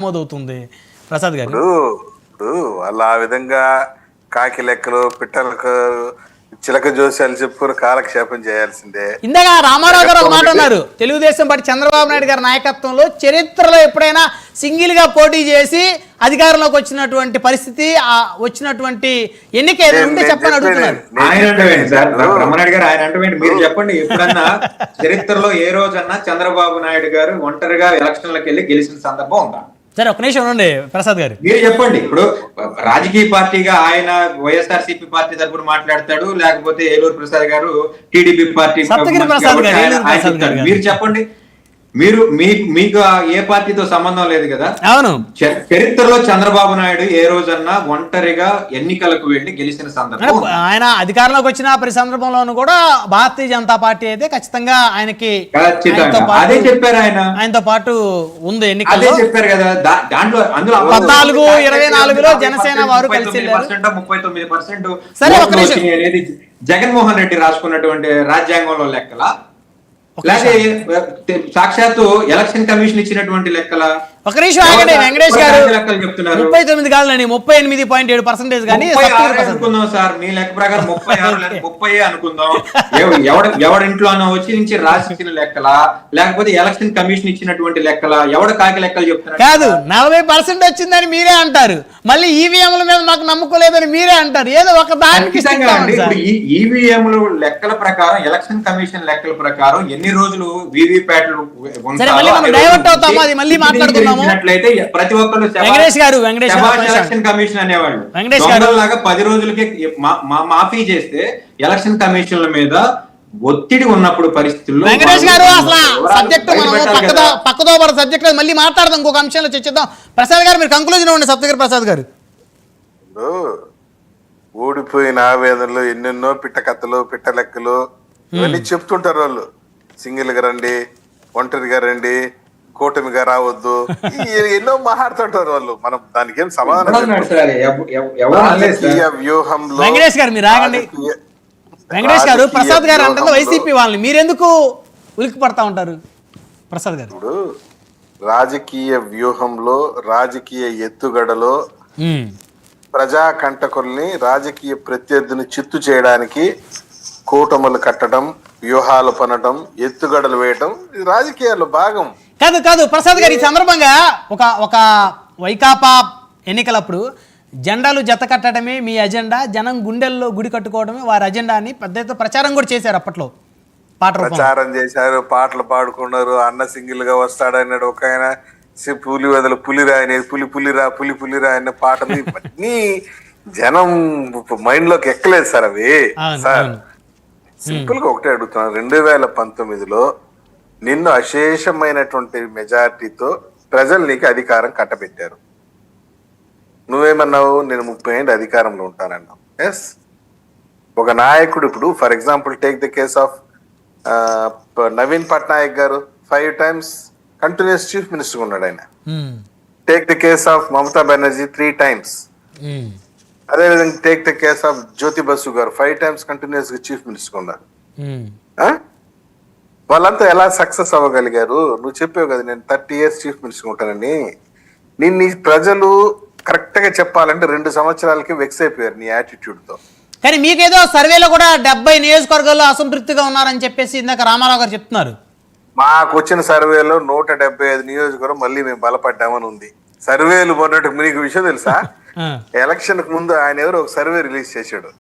నమోదవుతుంది ప్రసాద్ గారు. ఇప్పుడు వాళ్ళు ఆ విధంగా కాకి లెక్కలు పిట్టలకు చిలక జోస్యాలు చెప్పుకుని కాలక్షేపం చేయాల్సిందే. ఇందాక రామారావు గారు ఒక మాట అన్నారు, తెలుగుదేశం పార్టీ చంద్రబాబు నాయుడు గారి నాయకత్వంలో చరిత్రలో ఎప్పుడైనా సింగిల్ గా పోటీ చేసి అధికారంలోకి వచ్చినటువంటి పరిస్థితి, వచ్చినటువంటి ఎన్నిక ఉంటే చెప్పని అడుగుతున్నారు. రమణారెడ్డి గారు ఆయన అంటే మీరు చెప్పండి, ఎప్పుడన్నా చరిత్రలో ఏ రోజన్నా చంద్రబాబు నాయుడు గారు ఒంటరిగా ఎలక్షన్లకు వెళ్ళి గెలిచిన సందర్భం ఉందా? సరే ఒక నిమిషం ఉండండి ప్రసాద్ గారు, మీరు చెప్పండి. ఇప్పుడు రాజకీయ పార్టీగా ఆయన వైఎస్ఆర్సీపీ పార్టీ తరపున మాట్లాడతాడు, లేకపోతే ఏలూరు ప్రసాద్ గారు టీడీపీ పార్టీ, మీరు చెప్పండి. మీరు మీకు ఏ పార్టీతో సంబంధం లేదు కదా. అవును, చరిత్రలో చంద్రబాబు నాయుడు ఏ రోజన్నా ఒంటరిగా ఎన్నికలకు వెళ్లి గెలిచిన సందర్భం, ఆయన అధికారంలోకి వచ్చిన ప్రతి సందర్భంలోనూ కూడా భారతీయ జనతా పార్టీ అయితే ఖచ్చితంగా ఆయనకి అదే చెప్పారు. ఆయనతో పాటు ఉంది ఎన్నికల్లో చెప్పారు కదా. దాంట్లో అందులో 14-24లో జనసేన వారు కలిసి 39% అనేది జగన్మోహన్ రెడ్డి రాసుకున్నటువంటి రాజ్యాంగంలో లెక్కల, లేకపోతే సాక్షాత్తు ఎలక్షన్ కమిషన్ ఇచ్చినటువంటి లెక్కల. ఒక నిమిషం ఆగండి వెంకటేష్ గారు, 39 కాదండి 38.7% కానీ అనుకుందాం సార్. మీ లెక్క ప్రకారం 30 అనుకుందాం. ఎవడింట్లోనో వచ్చి నుంచి రాసిచ్చిన లెక్కల, లేకపోతే ఎలక్షన్ కమిషన్ ఇచ్చినటువంటి లెక్కల, ఎవడ కాకి లెక్కలు చెప్తున్నారు కాదు. 40% వచ్చిందని మీరే అంటారు, మళ్ళీ ఈవీఎంల మీద మాకు నమ్మకం లేదని మీరే అంటారు. ఏదో ఒక దానికి ఈవీఎంలు లెక్కల ప్రకారం, ఎలక్షన్ కమిషన్ లెక్కల ప్రకారం ఎన్ని రోజులు వీవీప్యాట్లు డైవర్ట్ అవుతాము, అది మళ్ళీ మాట్లాడుకుందాము. ప్రతి ఒక్కరు ఎలక్షన్ కమిషన్ అనేవాళ్ళు లాగా 10 రోజులకి మాఫీ చేస్తే ఎలక్షన్ కమిషన్ల మీద ఒత్తిడి ఉన్నప్పుడు పరిస్థితుల్లో వెంకటేష్ గారు అసలు సబ్జెక్ట్ పక్కదో సబ్జెక్ట్ మళ్ళీ మాట్లాడదాం, ఇంకొక అంశంలో చర్చిద్దాం. ప్రసాద్ గారు మీరు కంక్లూజన్ ఇవ్వండి. సప్తగిరి ప్రసాద్ గారు, ఓడిపోయిన ఆవేదనలు ఎన్నెన్నో పిట్టకథలు పిట్ట లెక్కలు ఇవన్నీ చెప్తుంటారు వాళ్ళు. సింగిల్ గా రండి, ఒంటరిగా రండి, కూటమిగా రావద్దు, ఎన్నో మాట్లాడుతుంటారు వాళ్ళు. మనం దానికి ఏం సమాధానం వ్యూహంలో. వెంకటేష్ గారు మీరు ఆగండి. వెంకటేష్ గారు, ప్రసాద్ గారు అంటే వైసీపీ వాళ్ళని మీరెందుకు ఉలిక్కి పడతా ఉంటారు ప్రసాద్ గారు? ఇప్పుడు రాజకీయ వ్యూహంలో, రాజకీయ ఎత్తుగడలో ప్రజా కంటకుల్ని, రాజకీయ ప్రత్యర్థిని చిత్తు చేయడానికి కూటములు కట్టడం, వ్యూహాలు పనడం, ఎత్తుగడలు వేయడం ఇది రాజకీయాల్లో భాగం. కాదు ప్రసాద్ గారు, ఈ సందర్భంగా ఒక వైకాపా ఎన్నికలప్పుడు జెండాలు జత కట్టడమే మీ అజెండా, జనం గుండెల్లో గుడి కట్టుకోవడమే వారి అజెండా అని పెద్ద ఎత్తున ప్రచారం కూడా చేశారు. అప్పట్లో ప్రచారం చేశారు, పాటలు పాడుకున్నారు. అన్న సింగిల్ గా వస్తాడన్నాడు ఒక ఆయన, పులి వదలు పులిరా అనేది పులిరా అనే పాటలు ఇవన్నీ జనం మైండ్ లోకి ఎక్కలేదు సార్. అవి సార్ సింపుల్ గా ఒకటే అడుగుతున్నాను, 2019లో నిన్ను అశేషమైనటువంటి మెజారిటీతో ప్రజలు నీకు అధికారం కట్టబెట్టారు. నువ్వేమన్నావు? నేను 30 ఏళ్ళు అధికారంలో ఉంటానన్నావు. ఎస్, ఒక నాయకుడు ఇప్పుడు for example take the case of Naveen Patnaik garu 5 times continuous chief minister ఉన్నాడు ఆయన. Take the case of Mamata Banerjee 3 times. అదేవిధంగా take the case of Jyoti Basu garu 5 times continuous గా చీఫ్ మినిస్టర్ ఉన్నారు. వాళ్ళంతా ఎలా సక్సెస్ అవ్వగలిగారు? నువ్వు చెప్పావు కదా నేను 30 years చీఫ్ మినిస్టర్ ఉంటానని. నీ ప్రజలు కరెక్ట్ గా చెప్పాలంటే 2 సంవత్సరాలకి వెక్స్ అయిపోయారు నీ యాటిట్యూడ్ తో. కానీ మీకేదో సర్వేలో కూడా 70 నియోజకవర్గాల్లో అసంతృప్తిగా ఉన్నారని చెప్పేసి ఇందాక రామారావు గారు చెప్తున్నారు. మాకు వచ్చిన సర్వేలో 175 నియోజకవర్గం మళ్ళీ మేము బలపడ్డామని ఉంది. సర్వేలు మొన్నటి మీకు విషయం తెలుసా? ఎలక్షన్ కు ముందు ఆయన ఎవరు ఒక సర్వే రిలీజ్ చేశాడు.